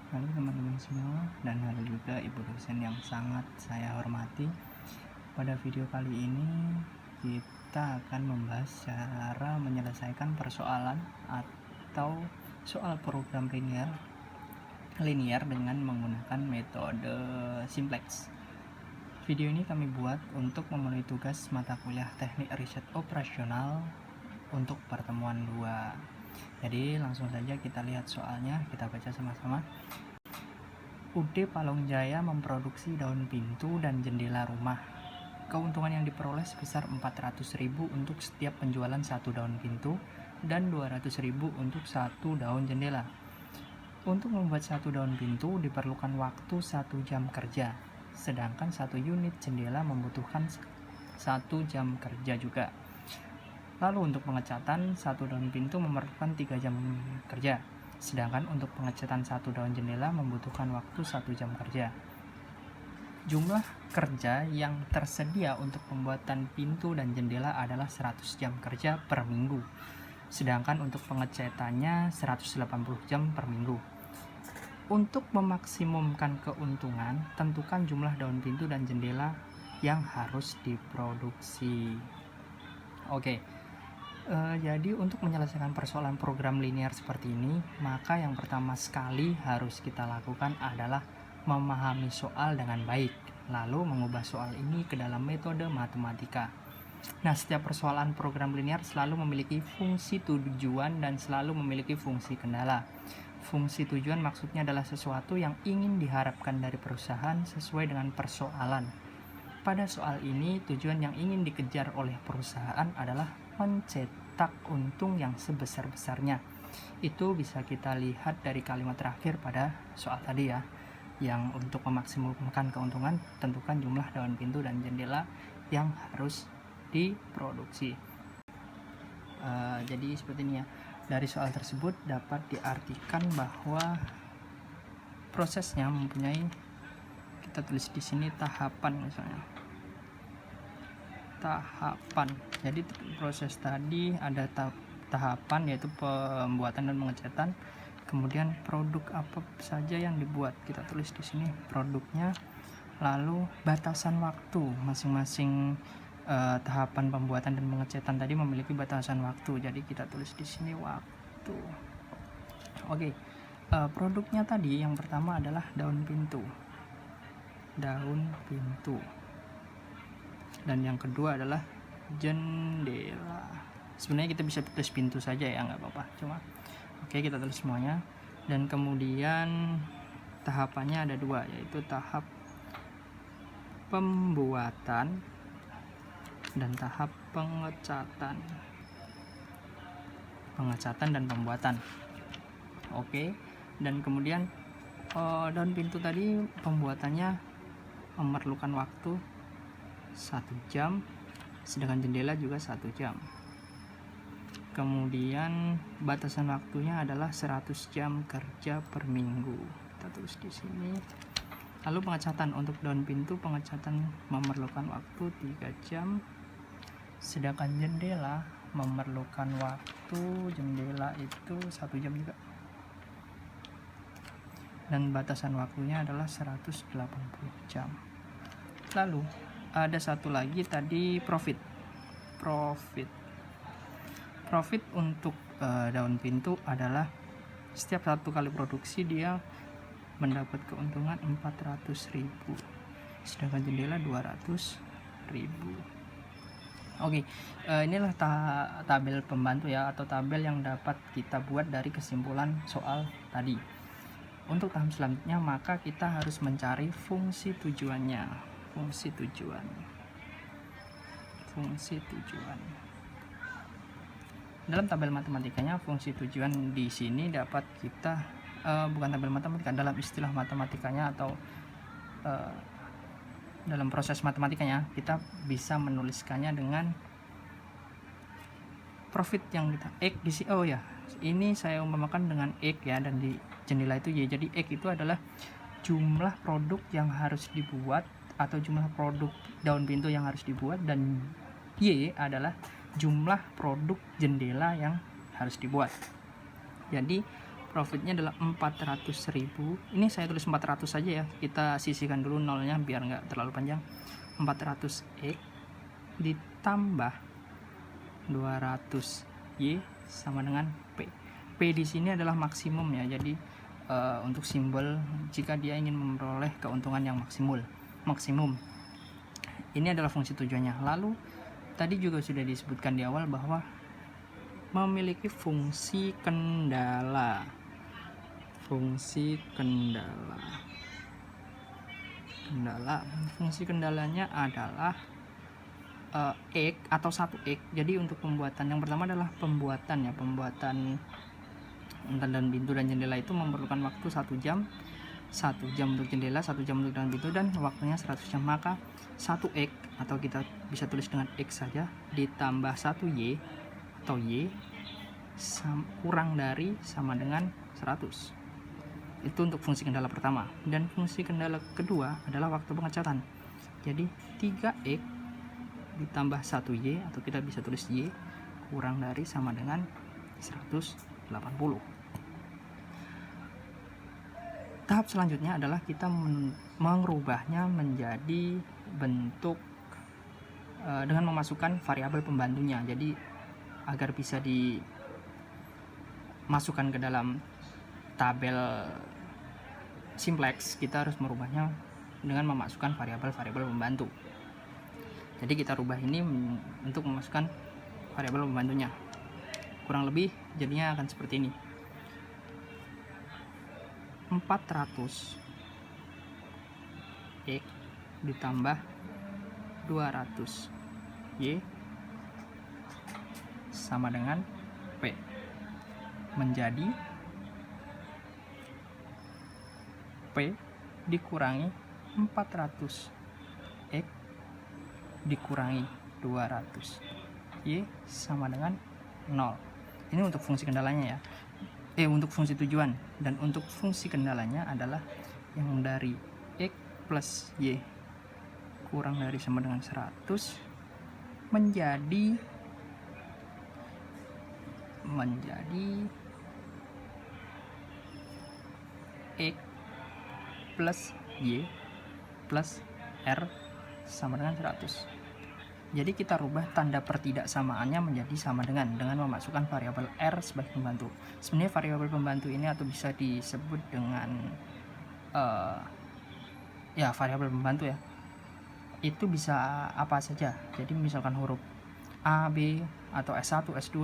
Halo teman-teman semua, dan halo juga ibu dosen yang sangat saya hormati. Pada video kali ini kita akan membahas cara menyelesaikan persoalan atau soal program linear dengan menggunakan metode simplex. Video ini kami buat untuk memenuhi tugas mata kuliah Teknik Riset Operasional untuk pertemuan 2. Jadi langsung saja kita lihat soalnya, kita baca sama-sama. UD Palongjaya memproduksi daun pintu dan jendela rumah. Keuntungan yang diperoleh sebesar 400.000 untuk setiap penjualan satu daun pintu dan 200.000 untuk satu daun jendela. Untuk membuat satu daun pintu diperlukan waktu 1 jam kerja, sedangkan satu unit jendela membutuhkan 1 jam kerja juga. Lalu untuk pengecatan satu daun pintu memerlukan 3 jam kerja, sedangkan untuk pengecatan satu daun jendela membutuhkan waktu 1 jam kerja. Jumlah kerja yang tersedia untuk pembuatan pintu dan jendela adalah 100 jam kerja per minggu, sedangkan untuk pengecatannya 180 jam per minggu. Untuk memaksimumkan keuntungan, tentukan jumlah daun pintu dan jendela yang harus diproduksi. Oke. Jadi untuk menyelesaikan persoalan program linear seperti ini, maka yang pertama sekali harus kita lakukan adalah memahami soal dengan baik, lalu mengubah soal ini ke dalam metode matematika. Nah, setiap persoalan program linear selalu memiliki fungsi tujuan dan selalu memiliki fungsi kendala. Fungsi tujuan maksudnya adalah sesuatu yang ingin diharapkan dari perusahaan sesuai dengan persoalan. Pada soal ini, tujuan yang ingin dikejar oleh perusahaan adalah mencetak untung yang sebesar-besarnya. Itu bisa kita lihat dari kalimat terakhir pada soal tadi ya, yang untuk memaksimumkan keuntungan, tentukan jumlah daun pintu dan jendela yang harus diproduksi. Jadi seperti ini ya. Dari soal tersebut dapat diartikan bahwa prosesnya mempunyai, kita tulis di sini tahapan misalnya. Tahapan. Jadi proses tadi ada tahapan yaitu pembuatan dan pengecatan. Kemudian produk apa saja yang dibuat, kita tulis di sini produknya. Lalu batasan waktu masing-masing tahapan pembuatan dan pengecatan tadi memiliki batasan waktu. Jadi kita tulis di sini waktu. Oke. Produknya tadi yang pertama adalah daun pintu. Daun pintu. Dan yang kedua adalah jendela. Sebenarnya kita bisa tulis pintu saja ya, nggak apa-apa, cuma oke, kita tulis semuanya. Dan kemudian tahapannya ada 2, yaitu tahap pembuatan dan tahap pengecatan dan pembuatan. Oke. Dan kemudian daun pintu tadi pembuatannya memerlukan waktu 1 jam, sedangkan jendela juga 1 jam. Kemudian batasan waktunya adalah 100 jam kerja per minggu, kita tulis di sini. Lalu pengecatan untuk daun pintu, pengecatan memerlukan waktu 3 jam, sedangkan jendela memerlukan waktu, jendela itu 1 jam juga, dan batasan waktunya adalah 180 jam. Lalu ada satu lagi tadi, profit untuk daun pintu adalah setiap 1 kali produksi dia mendapat keuntungan 400.000, sedangkan jendela 200.000. Oke. Inilah tabel pembantu ya, atau tabel yang dapat kita buat dari kesimpulan soal tadi. Untuk tahap selanjutnya maka kita harus mencari fungsi tujuannya. Fungsi tujuan. Dalam tabel matematikanya, fungsi tujuan di sini dapat kita bukan tabel matematika, dalam istilah matematikanya atau dalam proses matematikanya kita bisa menuliskannya dengan profit yang kita X di sini. Oh ya, ini saya umpamakan dengan X ya, dan di jendela itu Y. Jadi X itu adalah jumlah produk yang harus dibuat atau jumlah produk daun pintu yang harus dibuat, dan Y adalah jumlah produk jendela yang harus dibuat. Jadi profitnya adalah 400.000. Ini saya tulis 400 saja ya, kita sisihkan dulu nolnya biar nggak terlalu panjang. 400x ditambah 200y sama dengan P. P di sini adalah maksimum ya, jadi untuk simbol jika dia ingin memperoleh keuntungan yang maksimum. Ini adalah fungsi tujuannya. Lalu tadi juga sudah disebutkan di awal bahwa memiliki fungsi kendala. Fungsi kendalanya adalah X atau 1x. Jadi untuk pembuatan yang pertama adalah pembuatan dan pintu dan jendela itu memerlukan waktu 1 jam. 1 jam untuk jendela, 1 jam untuk dan pintu, dan waktunya 100 jam. Maka 1x atau kita bisa tulis dengan x saja ditambah 1y atau y kurang dari sama dengan 100. Itu untuk fungsi kendala pertama. Dan fungsi kendala kedua adalah waktu pengecatan. Jadi 3x ditambah 1y atau kita bisa tulis y kurang dari sama dengan 180. Tahap selanjutnya adalah kita mengubahnya menjadi bentuk dengan memasukkan variabel pembantunya. Jadi agar bisa dimasukkan ke dalam tabel simplex, kita harus merubahnya dengan memasukkan variabel pembantu. Jadi kita rubah ini untuk memasukkan variabel pembantunya. Kurang lebih jadinya akan seperti ini. 400 x ditambah 200 y sama dengan P menjadi P dikurangi 400 x dikurangi 200 y sama dengan 0. Ini untuk fungsi kendalanya ya, untuk fungsi tujuan. Dan untuk fungsi kendalanya adalah yang dari x plus y kurang dari sama dengan 100 menjadi x plus y plus r sama dengan 100. Jadi kita rubah tanda pertidaksamaannya menjadi sama dengan memasukkan variabel r sebagai pembantu. Sebenarnya variabel pembantu ini atau bisa disebut dengan variabel pembantu ya, itu bisa apa saja. Jadi misalkan huruf A, B atau S1, S2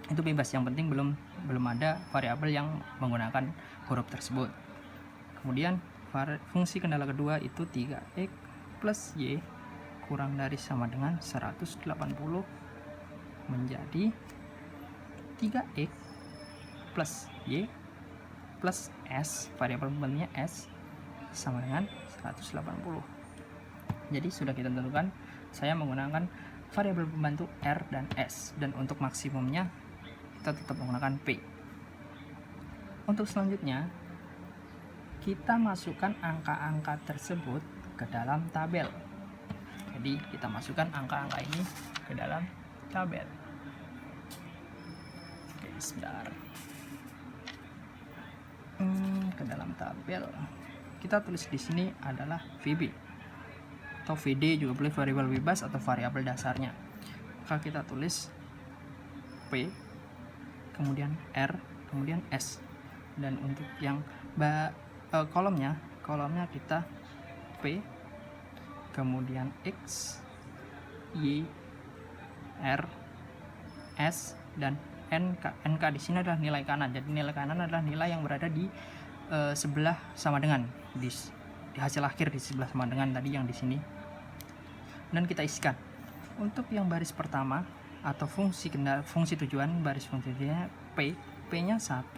itu bebas, yang penting belum ada variabel yang menggunakan huruf tersebut. Kemudian fungsi kendala kedua itu 3x plus y kurang dari sama dengan 180 menjadi 3x plus y plus s, variabel pembantunya s, sama dengan 180. Jadi sudah kita tentukan, saya menggunakan variabel pembantu r dan s, dan untuk maksimumnya kita tetap menggunakan p. Untuk selanjutnya kita masukkan angka-angka tersebut ke dalam tabel. Jadi kita masukkan angka-angka ini ke dalam tabel. Oke, sebentar. Ke dalam tabel kita tulis di sini adalah VB atau VD, juga boleh variabel bebas atau variabel dasarnya. Maka kita tulis P, kemudian R, kemudian S. Dan untuk yang kolomnya kita P, kemudian X, Y, R, S, dan NK. NK di sini adalah nilai kanan. Jadi nilai kanan adalah nilai yang berada di sebelah sama dengan di hasil akhir, di sebelah sama dengan tadi yang di sini. Dan kita isikan. Untuk yang baris pertama atau fungsi tujuan, baris fungsi tujuannya P, P-nya 1,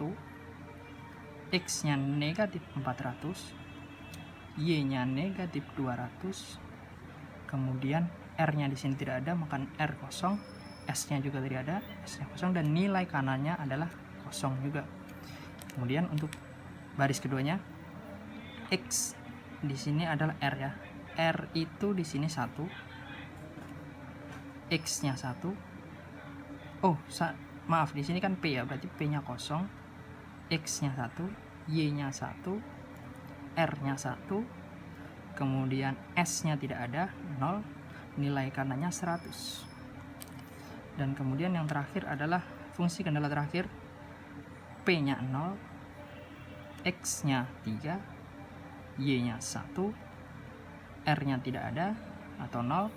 X-nya negatif 400, Y-nya negatif 200, kemudian R-nya di sini tidak ada, maka R kosong, S-nya juga tidak ada, S-nya kosong, dan nilai kanannya adalah kosong juga. Kemudian untuk baris keduanya X di sini adalah R ya. R itu di sini 1, X-nya 1. Maaf, di sini kan P ya, berarti P-nya kosong, X nya 1, Y nya 1, R nya 1, kemudian S nya tidak ada, 0, nilai kanannya 100. Dan kemudian yang terakhir adalah fungsi kendala terakhir, P nya 0, X nya 3, Y nya 1, R nya tidak ada atau 0,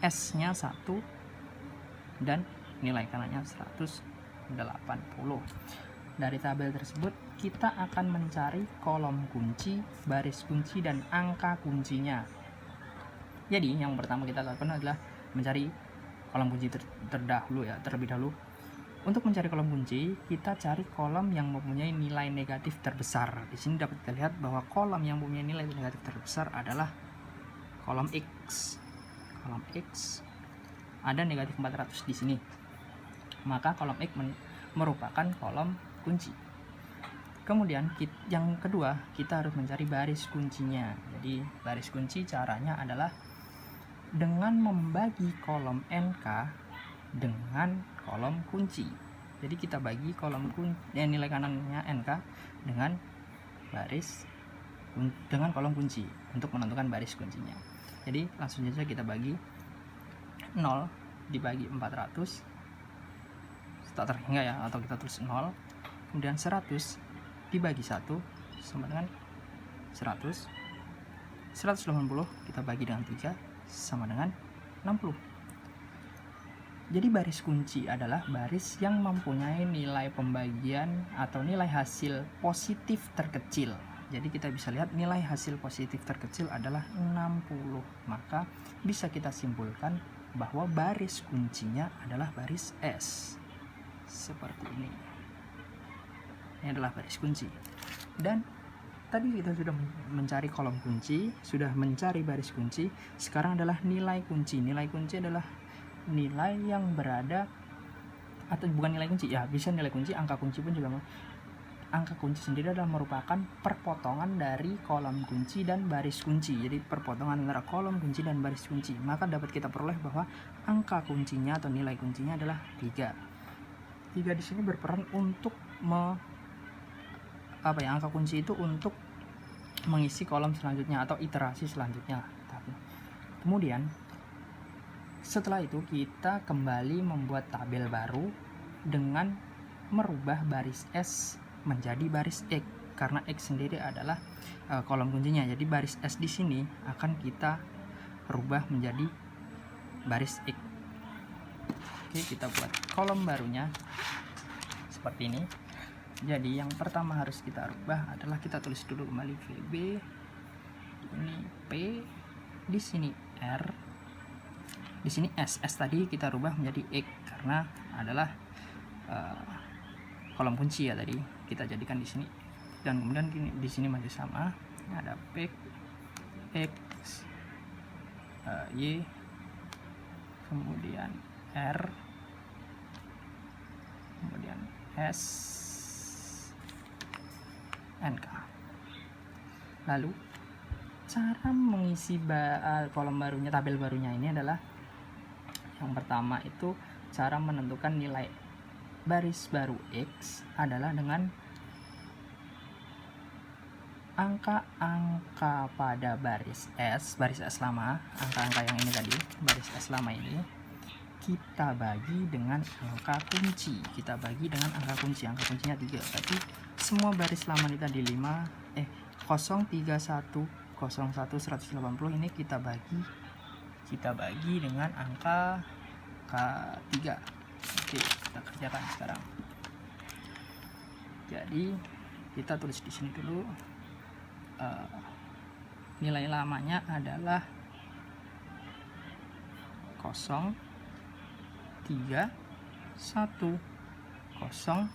S nya 1, dan nilai kanannya 180. Dari tabel tersebut kita akan mencari kolom kunci, baris kunci, dan angka kuncinya. Jadi yang pertama kita lakukan adalah mencari kolom kunci terlebih dahulu. Untuk mencari kolom kunci, kita cari kolom yang mempunyai nilai negatif terbesar. Di sini dapat kita lihat bahwa kolom yang mempunyai nilai negatif terbesar adalah kolom X. Kolom X ada negatif 400 di sini. Maka kolom X merupakan kolom kunci. Kemudian yang kedua, kita harus mencari baris kuncinya. Jadi baris kunci caranya adalah dengan membagi kolom NK dengan kolom kunci. Jadi kita bagi kolom nilai kanannya NK dengan kolom kunci untuk menentukan baris kuncinya. Jadi langsung saja kita bagi 0 dibagi 400 tak terhingga ya, atau kita tulis 0, kemudian 100 dibagi 1 sama dengan 100, 180 kita bagi dengan 3 sama dengan 60. Jadi baris kunci adalah baris yang mempunyai nilai pembagian atau nilai hasil positif terkecil. Jadi kita bisa lihat nilai hasil positif terkecil adalah 60. Maka bisa kita simpulkan bahwa baris kuncinya adalah baris S. Seperti ini. Ini adalah baris kunci. Dan tadi kita sudah mencari kolom kunci, sudah mencari baris kunci. Sekarang adalah nilai kunci. Nilai kunci adalah nilai yang berada, atau bukan nilai kunci ya, bisa nilai kunci, angka kunci pun juga. Angka kunci sendiri adalah merupakan perpotongan dari kolom kunci dan baris kunci. Jadi perpotongan antara kolom kunci dan baris kunci. Maka dapat kita peroleh bahwa angka kuncinya atau nilai kuncinya adalah 3. 3 di sini berperan untuk angka kunci itu untuk mengisi kolom selanjutnya atau iterasi selanjutnya. Kemudian setelah itu kita kembali membuat tabel baru dengan merubah baris S menjadi baris X, karena X sendiri adalah kolom kuncinya. Jadi baris S di sini akan kita rubah menjadi baris X. Oke, kita buat kolom barunya seperti ini. Jadi yang pertama harus kita rubah adalah kita tulis dulu kembali VB, ini P, di sini R, di sini S. S tadi kita rubah menjadi X karena adalah kolom kunci ya, tadi kita jadikan di sini. Dan kemudian di sini masih sama, ada P, X, Y, kemudian R, kemudian S, NK. Lalu cara mengisi kolom barunya, tabel barunya ini adalah yang pertama itu cara menentukan nilai baris baru X adalah dengan angka-angka pada baris S lama, angka-angka yang ini tadi, baris S lama ini kita bagi dengan angka kunci. Kita bagi dengan angka kunci. Angka kuncinya 3. Tapi semua baris lama ini tadi 031 01 180 ini kita bagi dengan angka K3. Oke, kita kerjakan sekarang. Jadi kita tulis di sini dulu, nilai lamanya adalah 031 01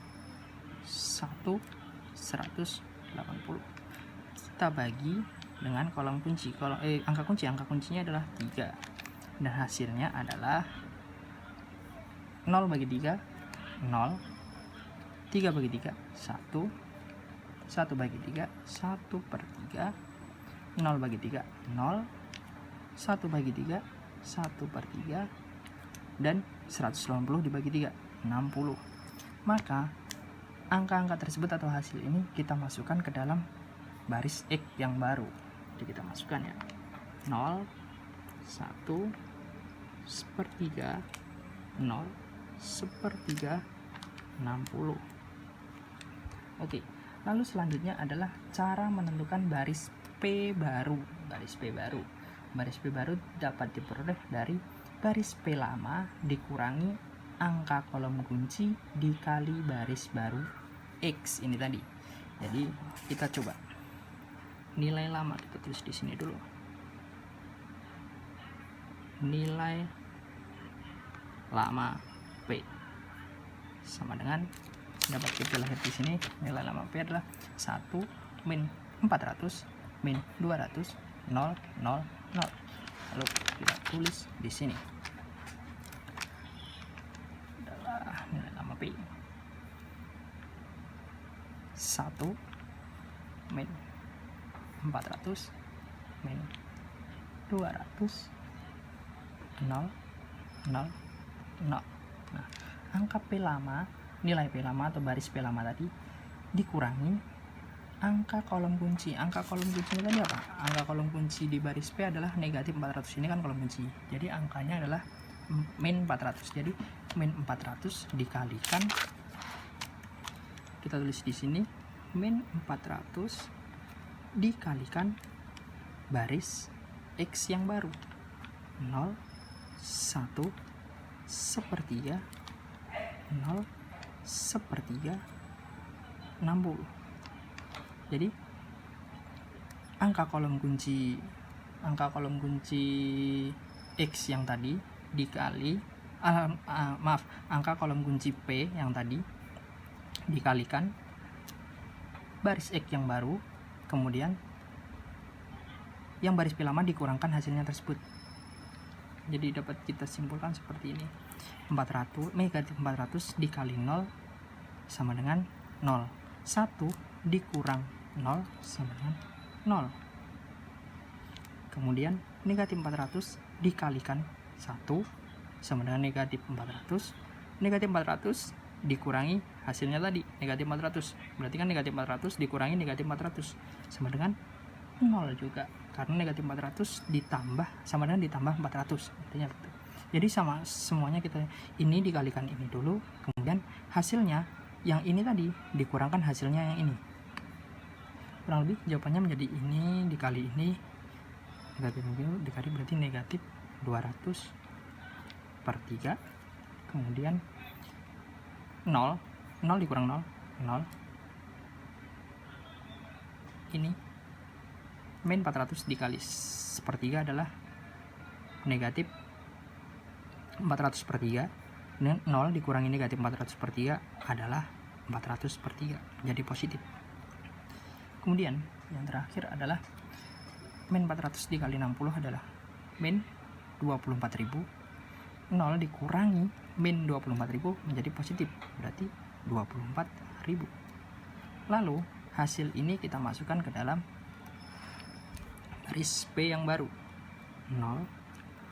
180. Kita bagi dengan kolom kunci, angka kuncinya adalah 3, dan hasilnya adalah 0 bagi 3 0, 3 bagi 3 1, 1 bagi 3 1/3, 0 bagi 3 0, 1 bagi 3 1/3, dan 180 dibagi 3 60. Maka angka-angka tersebut atau hasil ini kita masukkan ke dalam baris X yang baru. Jadi kita masukkan ya, 0, 1, sepertiga, 0, sepertiga, 60. Oke, lalu selanjutnya adalah cara menentukan baris P baru. Baris P baru dapat diperoleh dari baris P lama dikurangi angka kolom kunci dikali baris baru X ini tadi. Jadi kita coba nilai lama, kita tulis di sini dulu. Nilai lama P sama dengan, dapat kita lihat di sini, nilai lama P adalah 1 min 400 min 200 0 0 0. Lalu kita tulis di sini adalah nilai lama P 1 min 400 min 200 0 0 0. Nah, angka P lama, nilai P lama atau baris P lama tadi dikurangi angka kolom kunci. Angka kolom kunci tadi apa? Angka kolom kunci di baris P adalah negatif 400. Ini kan kolom kunci. Jadi angkanya adalah min 400. Jadi min 400 dikalikan, kita tulis di sini, min 400 dikalikan baris X yang baru, 0, 1, sepertiga, 0, sepertiga, 60. Jadi angka kolom kunci X yang tadi dikali angka kolom kunci P yang tadi dikalikan baris X yang baru, kemudian yang baris P lama dikurangkan hasilnya tersebut. Jadi dapat kita simpulkan seperti ini, negatif 400 dikali 0 sama dengan 0, 1 dikurang 0 sama dengan 0. Kemudian negatif 400 dikalikan 1 sama dengan negatif 400. Negatif 400 dikurangi hasilnya tadi, negatif 400. Berarti kan negatif 400 dikurangi negatif 400 sama dengan 0 juga. Karena negatif 400 ditambah sama dengan ditambah 400. Artinya betul. Jadi sama semuanya kita ini dikalikan ini dulu, kemudian hasilnya yang ini tadi dikurangkan hasilnya yang ini. Kurang lebih jawabannya menjadi ini dikali ini, negatif dikali berarti negatif 200 per 3, kemudian 0 dikurang 0 ini min 400 dikali sepertiga adalah negatif 400 per 3, dan 0 dikurangi negatif 400 per 3 adalah 400 per 3, jadi positif. Kemudian yang terakhir adalah min 400 dikali 60 adalah min 24.000, 0 dikurangi min 24.000 menjadi positif, berarti 24.000. Lalu hasil ini kita masukkan ke dalam baris P yang baru, 0,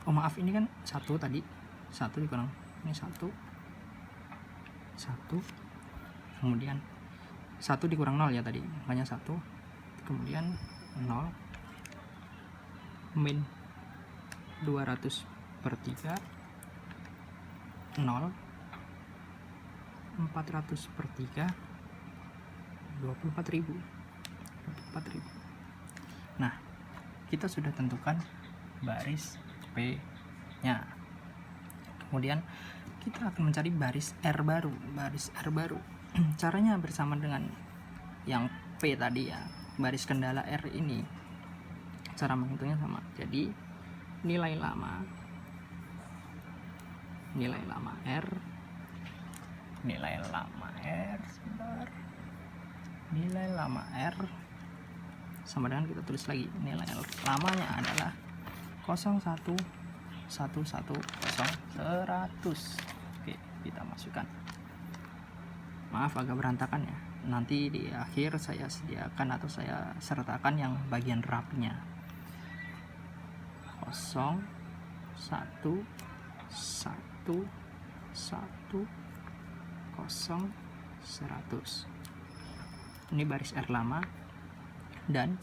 oh maaf ini kan 1 tadi, 1 dikurang ini 1, kemudian 1 dikurang 0 ya tadi, makanya 1, kemudian 0 min 200 per 3, 0 400 per 3, 24.000. Nah, kita sudah tentukan baris P nya. Kemudian kita akan mencari baris R baru. Caranya bersama dengan yang P tadi ya, baris kendala R ini. Cara menghitungnya sama. Jadi nilai lama R sama dengan, kita tulis lagi, nilai lamanya adalah 0,11101. Oke, kita masukkan. Maaf agak berantakan ya. Nanti di akhir saya sediakan atau saya sertakan yang bagian rapinya. 0, 1, 1, 1, 0, 1, 100. Ini baris R lama, dan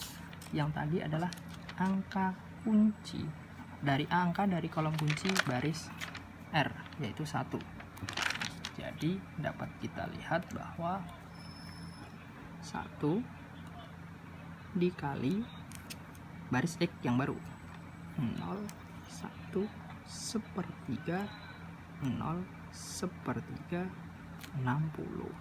yang tadi adalah angka kunci dari kolom kunci baris R, yaitu 1. Jadi dapat kita lihat bahwa 1 dikali baris X yang baru 0, 1, sepertiga, 0, sepertiga, 60.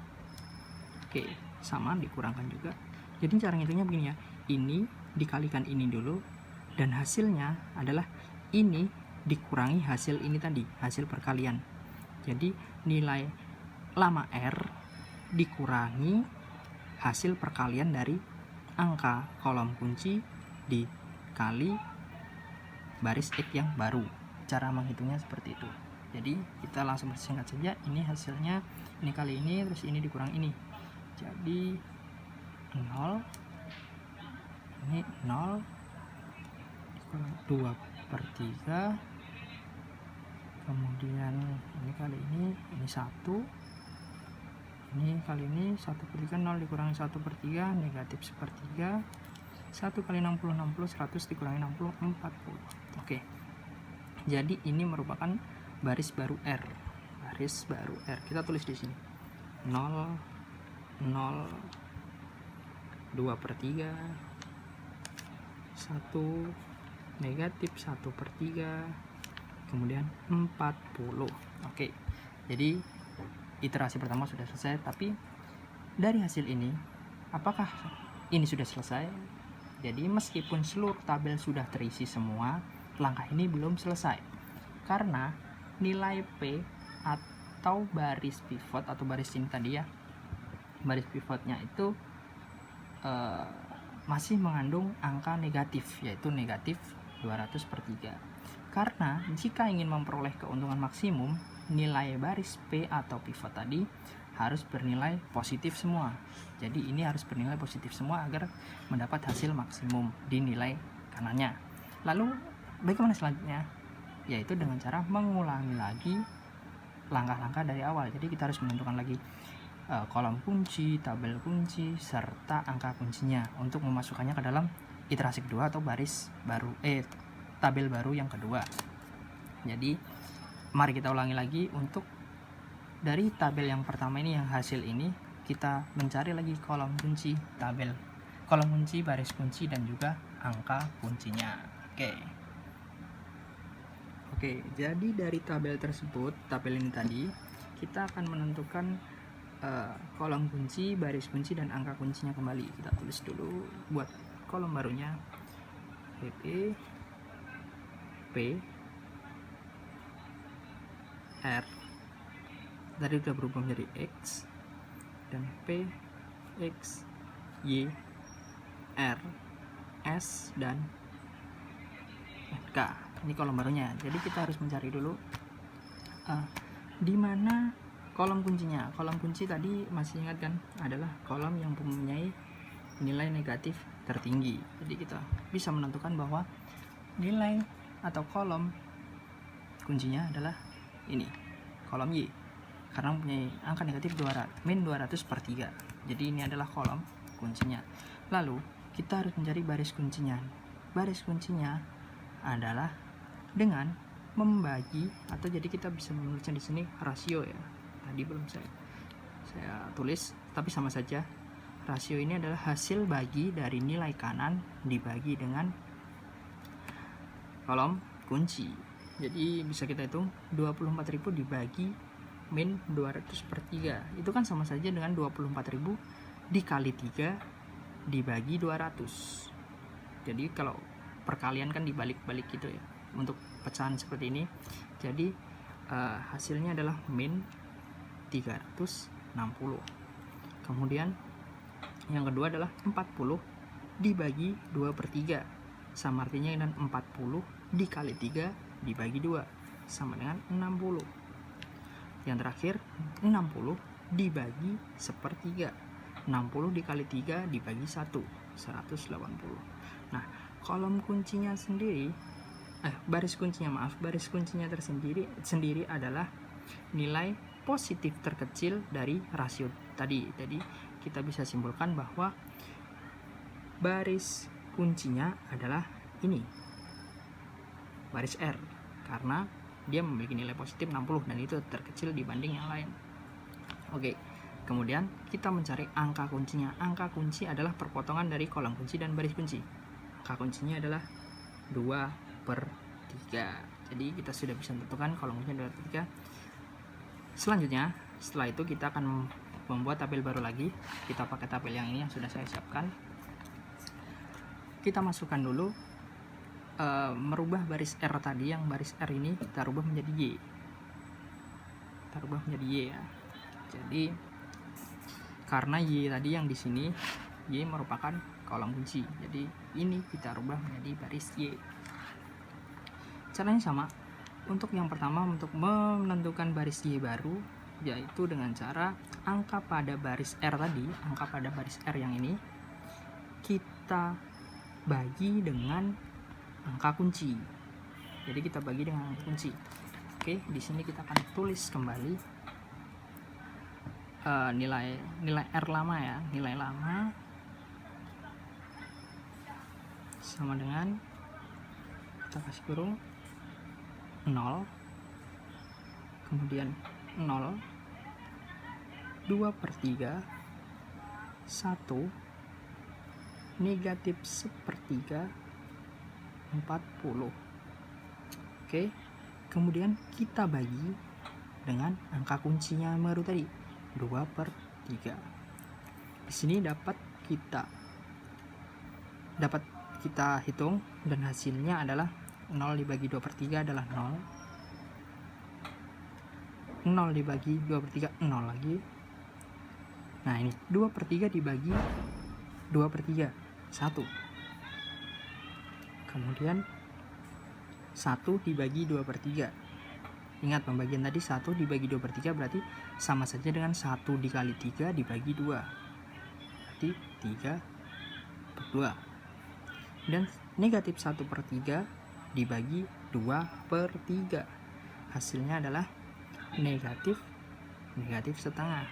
Oke, sama dikurangkan juga. Jadi cara ngitungnya begini ya, ini dikalikan ini dulu, dan hasilnya adalah ini dikurangi hasil ini tadi, hasil perkalian. Jadi nilai lama R dikurangi hasil perkalian dari angka kolom kunci dikali baris X yang baru. Cara menghitungnya seperti itu. Jadi kita langsung persingkat saja, ini hasilnya ini kali ini, terus ini dikurang ini. Jadi 0, ini 0 dikurang 2/3, kemudian ini kali ini 1, ini kali ini 1/3, 0 dikurangi 1/3, negatif 1/3. 1 kali 60, 60, 100 dikurangi 60, 40. Oke, jadi ini merupakan baris baru R. Baris baru R, kita tulis di sini 0, 0, 2/3, 1, negatif 1/3, kemudian 40. Oke, jadi iterasi pertama sudah selesai. Tapi dari hasil ini, apakah ini sudah selesai? Jadi meskipun seluruh tabel sudah terisi semua, langkah ini belum selesai, karena nilai P atau baris pivot atau baris ini tadi ya, baris pivotnya itu masih mengandung angka negatif, yaitu negatif 200/3. Karena jika ingin memperoleh keuntungan maksimum, nilai baris P atau pivot tadi harus bernilai positif semua. Jadi ini harus bernilai positif semua agar mendapat hasil maksimum di nilai kanannya. Lalu bagaimana selanjutnya? Yaitu dengan cara mengulangi lagi langkah-langkah dari awal. Jadi kita harus menentukan lagi kolom kunci, tabel kunci, serta angka kuncinya untuk memasukkannya ke dalam iterasi kedua atau baris baru, tabel baru yang kedua. Jadi mari kita ulangi lagi. Untuk dari tabel yang pertama ini, yang hasil ini, kita mencari lagi kolom kunci, tabel kolom kunci, baris kunci, dan juga angka kuncinya. Oke, jadi dari tabel tersebut, tabel ini tadi, kita akan menentukan kolom kunci, baris kunci, dan angka kuncinya kembali. Kita tulis dulu buat kolom barunya, P, R, tadi udah berubah menjadi X, dan P, X, Y, R, S, dan K. Ini kolom barunya. Jadi kita harus mencari dulu di mana kolom kuncinya. Kolom kunci tadi masih ingat kan, adalah kolom yang mempunyai nilai negatif tertinggi. Jadi kita bisa menentukan bahwa nilai atau kolom kuncinya adalah ini, kolom Y, karena mempunyai angka negatif 200/3. Jadi ini adalah kolom kuncinya. Lalu kita harus mencari baris kuncinya. Baris kuncinya adalah dengan membagi, atau jadi kita bisa menulisnya di sini rasio ya. Tadi belum saya tulis, tapi sama saja. Rasio ini adalah hasil bagi dari nilai kanan dibagi dengan kolom kunci. Jadi bisa kita hitung 24.000 dibagi min 200/3. Itu kan sama saja dengan 24.000 dikali 3 dibagi 200. Jadi kalau perkalian kan dibalik-balik gitu ya, untuk pecahan seperti ini. Jadi hasilnya adalah min 360. Kemudian yang kedua adalah 40 dibagi 2/3, sama artinya dengan 40 dikali 3 dibagi 2 sama dengan 60. Yang terakhir 60 dibagi 1/3, 60 dikali 3 dibagi 1, 180. Nah, kolom kuncinya sendiri, baris kuncinya tersendiri adalah nilai positif terkecil dari rasio tadi. Jadi kita bisa simpulkan bahwa baris kuncinya adalah ini, baris R, karena dia memiliki nilai positif 60 dan itu terkecil dibanding yang lain. Oke, kemudian kita mencari angka kuncinya. Angka kunci adalah perpotongan dari kolom kunci dan baris kunci. Angka kuncinya adalah 2/3. Jadi kita sudah bisa tentukan kolom kuncinya 2/3. Selanjutnya, setelah itu kita akan membuat tabel baru lagi. Kita pakai tabel yang ini yang sudah saya siapkan. Kita masukkan dulu merubah baris R tadi, yang baris R ini kita rubah menjadi Y. Kita rubah menjadi Y ya. Jadi karena Y tadi yang di sini, Y merupakan kolom kunci. Jadi ini kita rubah menjadi baris Y. Caranya sama. Untuk yang pertama, untuk menentukan baris Y baru, yaitu dengan cara angka pada baris R tadi, angka pada baris R yang ini kita bagi dengan angka kunci. Jadi kita bagi dengan angka kunci. Oke, di sini kita akan tulis kembali nilai R lama ya, nilai lama sama dengan, kita kasih kurung 0, kemudian 0, 2/3, 1, negatif 1/3, 40. Oke, kemudian kita bagi dengan angka kuncinya baru tadi, 2/3. Di sini dapat kita hitung dan hasilnya adalah 0 dibagi 2/3 adalah 0. 0 dibagi 2/3 0 lagi. Nah, ini 2/3 dibagi 2/3 1. Kemudian 1 dibagi 2/3. Ingat, pembagian tadi 1 dibagi 2/3 berarti sama saja dengan 1 dikali 3 dibagi 2. Berarti 3/2. Dan negatif 1/3 dibagi 2/3. Hasilnya adalah negatif setengah.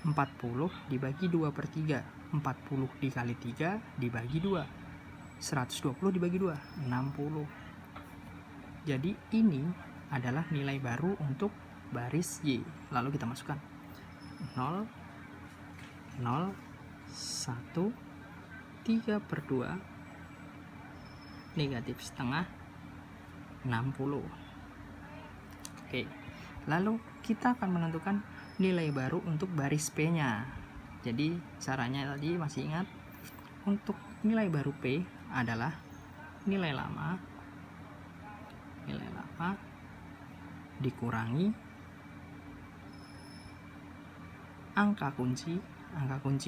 40 dibagi 2/3. 40 dikali 3 dibagi 2. 120 dibagi 2, 60. Jadi ini adalah nilai baru untuk baris Y. Lalu kita masukkan 0, 0, 1, 3/2, negatif setengah, 60. Oke, lalu kita akan menentukan nilai baru untuk baris P-nya. Jadi caranya tadi masih ingat, untuk nilai baru P adalah nilai lama dikurangi angka kunci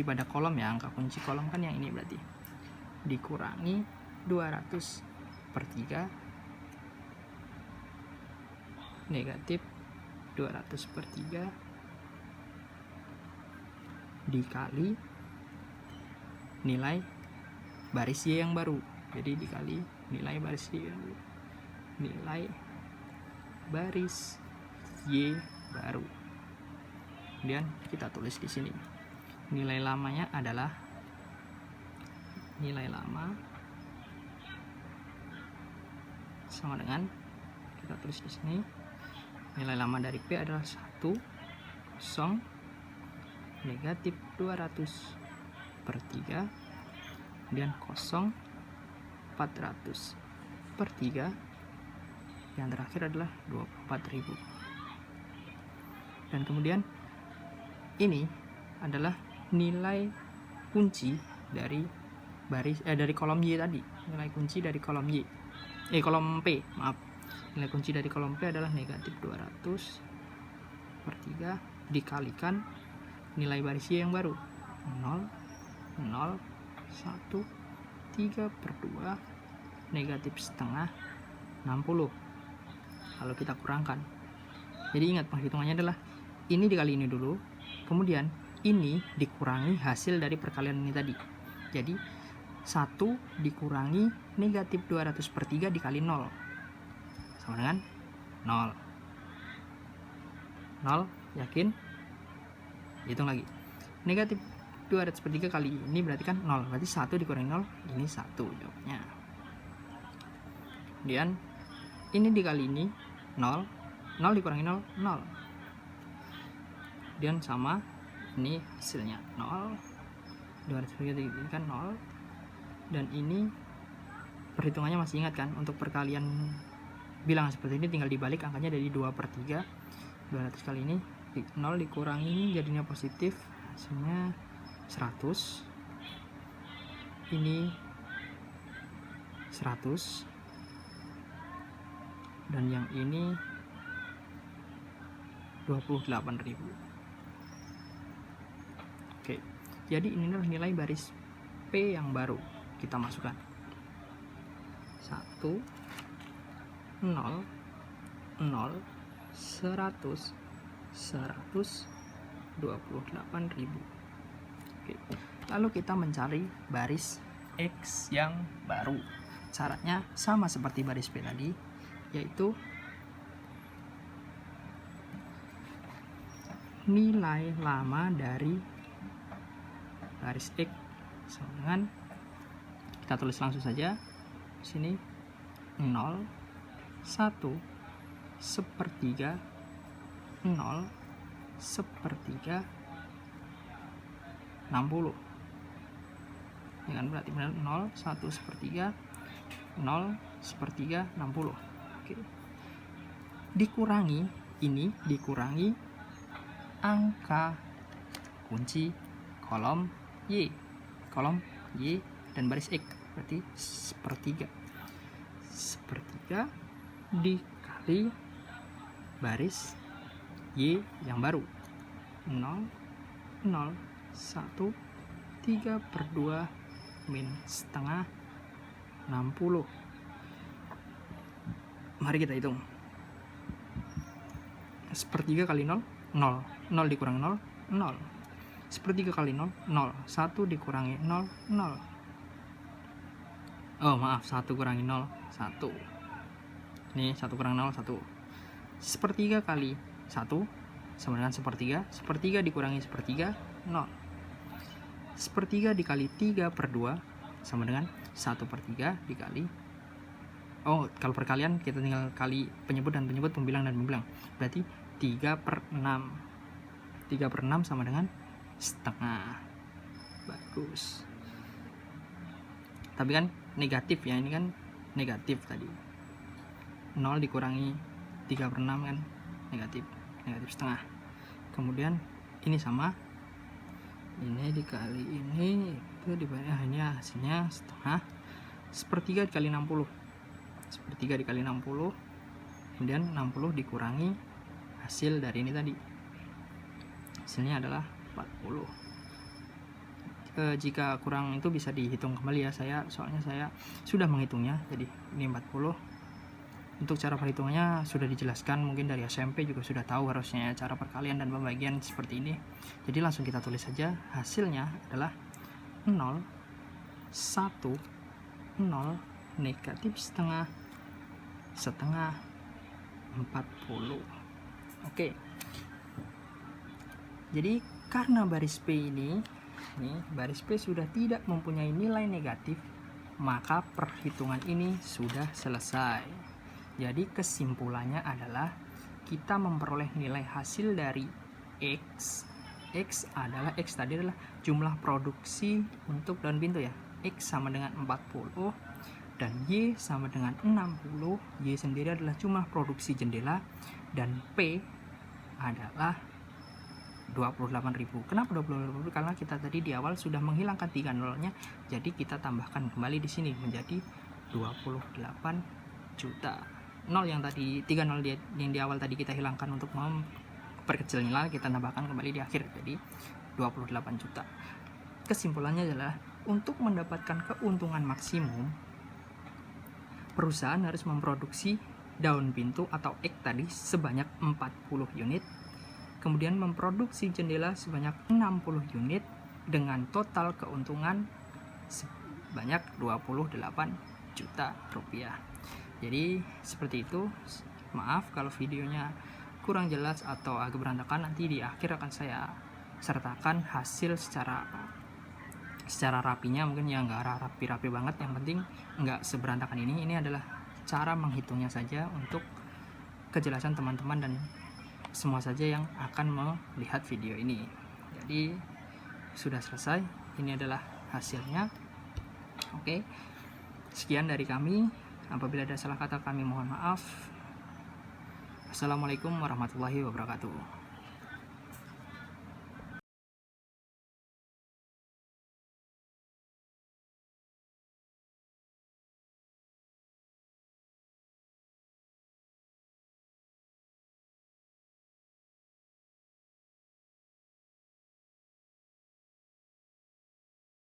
pada kolom ya, angka kunci kolom kan yang ini, berarti dikurangi 200/3 negatif 200/3 dikali nilai baris Y yang baru. Jadi dikali nilai baris Y yang baru. Nilai baris Y baru. Kemudian kita tulis di sini. Nilai lamanya adalah nilai lama sama dengan, kita tulis di sini, nilai lama dari P adalah 1, 0, negatif 200/3, kemudian 0, 400/3, yang terakhir adalah 24.000. Dan kemudian ini adalah nilai kunci dari dari kolom Y tadi. Nilai kunci dari kolom kolom P, maaf. Nilai kunci dari kolom P adalah negatif 200/3 dikalikan nilai baris Y yang baru, 0, 0, 1, 3/2, negatif setengah, 60. Lalu kita kurangkan. Jadi ingat, penghitungannya adalah ini dikali ini dulu, kemudian ini dikurangi hasil dari perkalian ini tadi. Jadi 1 dikurangi negatif 200/3 dikali 0 sama dengan 0. 0, yakin? Hitung lagi. Negatif 2/3 kali ini berarti kan 0, berarti 1 dikurangi 0, ini 1 jawabnya. Kemudian ini dikali ini 0, 0 dikurangi 0, 0. Kemudian sama, ini hasilnya 0, 2/3 kan 0. Dan ini perhitungannya masih ingat kan, untuk perkalian bilangan seperti ini tinggal dibalik angkanya dari 2/3. 200 kali ini 0 dikurangi jadinya positif, hasilnya 100. Ini 100. Dan yang ini 28.000. Oke, jadi inilah nilai baris P yang baru kita masukkan. 1, 0, 0, 100, 100, 28.000. Oke, lalu kita mencari baris X yang baru. Caranya sama seperti baris P tadi, yaitu nilai lama dari baris X sama dengan, kita tulis langsung saja di sini, 0, 1, 1/3, 0, 1/3, 60. Ya kan, berarti benar 0, 1, 1/3, 0, 1/3, 60. Oke. Dikurangi ini, dikurangi angka kunci kolom Y, kolom Y dan baris X, berarti 1/3. 1/3 dikali baris Y yang baru, 0, 0, 1, 3/2 min setengah 60. Mari kita hitung. 1/3 kali 0, 0, 0 dikurangi 0, 0. 1/3 kali 0, 0, 1 dikurangi 0, 0. Oh maaf, 1 kurangi 0, 1. Ini 1 kurang 0, 1. 1/3 kali 1 sama dengan 1/3. 1/3 dikurangi 1/3, 0. 1/3 dikali 3/2 sama dengan 1/3 dikali, oh kalau perkalian kita tinggal kali penyebut dan penyebut, pembilang dan pembilang, berarti 3/6. 3/6 sama dengan setengah. Bagus. Tapi kan negatif ya, ini kan negatif tadi. 0 dikurangi 3/6 kan negatif, negatif setengah. Kemudian ini sama, ini dikali ini, itu dibalik, hanya hasilnya setengah. 1/3 dikali 60, 1/3 dikali 60, kemudian 60 dikurangi hasil dari ini tadi, hasilnya adalah 40. Jika kurang itu bisa dihitung kembali ya, soalnya saya sudah menghitungnya, jadi ini 40. Untuk cara perhitungannya sudah dijelaskan, mungkin dari SMP juga sudah tahu harusnya cara perkalian dan pembagian seperti ini. Jadi langsung kita tulis saja, hasilnya adalah 0, 1, 0, negatif setengah, setengah 40. Oke. Jadi karena baris P ini, baris P sudah tidak mempunyai nilai negatif, maka perhitungan ini sudah selesai. Jadi kesimpulannya adalah kita memperoleh nilai hasil dari X. X tadi adalah jumlah produksi untuk daun pintu ya. X sama dengan 40 dan Y sama dengan 60. Y sendiri adalah jumlah produksi jendela dan P adalah 28.000. Kenapa 28.000? Karena kita tadi di awal sudah menghilangkan 3 nolnya, jadi kita tambahkan kembali di sini menjadi 28 juta. 0 yang tadi, 3 nol yang di awal tadi kita hilangkan untuk memperkecil nilai, kita tambahkan kembali di akhir, jadi 28 juta. Kesimpulannya adalah untuk mendapatkan keuntungan maksimum, perusahaan harus memproduksi daun pintu atau X tadi sebanyak 40 unit, kemudian memproduksi jendela sebanyak 60 unit dengan total keuntungan sebanyak 28 juta rupiah. Jadi seperti itu. Maaf kalau videonya kurang jelas atau agak berantakan, nanti di akhir akan saya sertakan hasil secara rapinya. Mungkin ya nggak rapi-rapi banget, yang penting nggak seberantakan ini. Ini adalah cara menghitungnya saja untuk kejelasan teman-teman dan semua saja yang akan melihat video ini. Jadi sudah selesai, ini adalah hasilnya. Oke, sekian dari kami. Apabila ada salah kata kami mohon maaf. Assalamualaikum warahmatullahi wabarakatuh.